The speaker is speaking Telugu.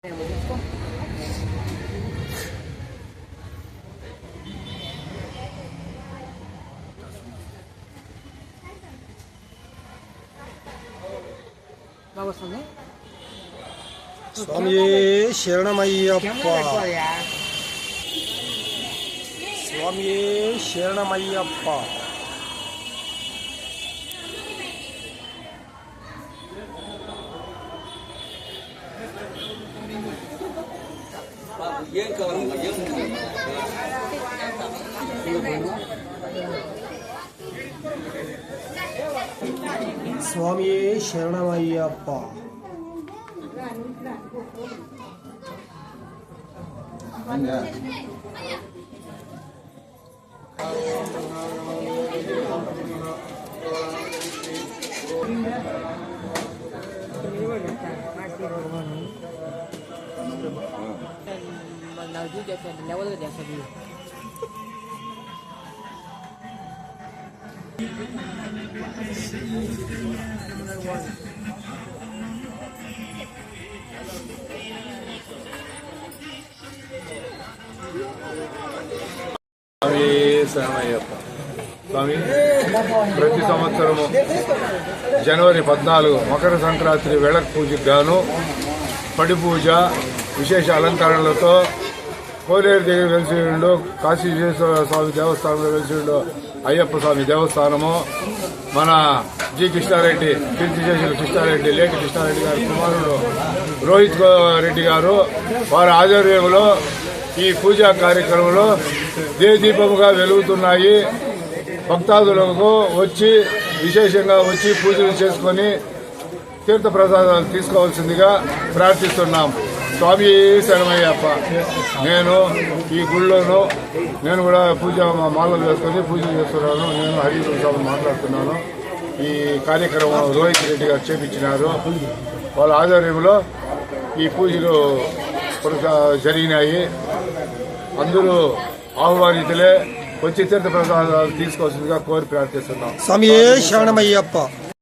స్వామి శరణమయ్యప్ప, స్వామి శరణమయ్యప్ప. స్వామి శరణమయ్యప్ప. స్వామి, ప్రతి సంవత్సరము జనవరి 14 మకర సంక్రాంతి వేళకు పూజకు గాను పడి పూజ విశేష అలంకరణలతో కోనేరు దగ్గర వెలిసిండు కాశీ విశ్వేశ్వర స్వామి దేవస్థానంలో వెలిసిండు అయ్యప్ప స్వామి దేవస్థానము మన జి కృష్ణారెడ్డి కీర్తి చేసిన కృష్ణారెడ్డి లేటి కృష్ణారెడ్డి గారి కుమారుడు రోహిత్ రెడ్డి గారు వారి ఆధ్వర్యంలో ఈ పూజా కార్యక్రమంలో దేదీపముగా వెలుగుతున్నాయి. భక్తాదులకు వచ్చి విశేషంగా వచ్చి పూజలు చేసుకుని తీర్థ ప్రసాదాలు తీసుకోవాల్సిందిగా ప్రార్థిస్తున్నాం. స్వామి శరణమయ్యప్ప. నేను ఈ గుళ్ళోనూ నేను కూడా పూజ మాలలు వేసుకొని పూజలు చేస్తున్నాను. నేను హరిహర స్వామి మాట్లాడుతున్నాను. ఈ కార్యక్రమం రోహిత్ రెడ్డి గారు చేపించినారు. వాళ్ళ ఆధ్వర్యంలో ఈ పూజలు జరిగినాయి. అందరూ ఆహ్వానితులే వచ్చి తీర్థ ప్రసాదాలు తీసుకోవాల్సిందిగా కోరి ప్రార్థిస్తున్నాం. స్వామి శరణమయ్యప్ప.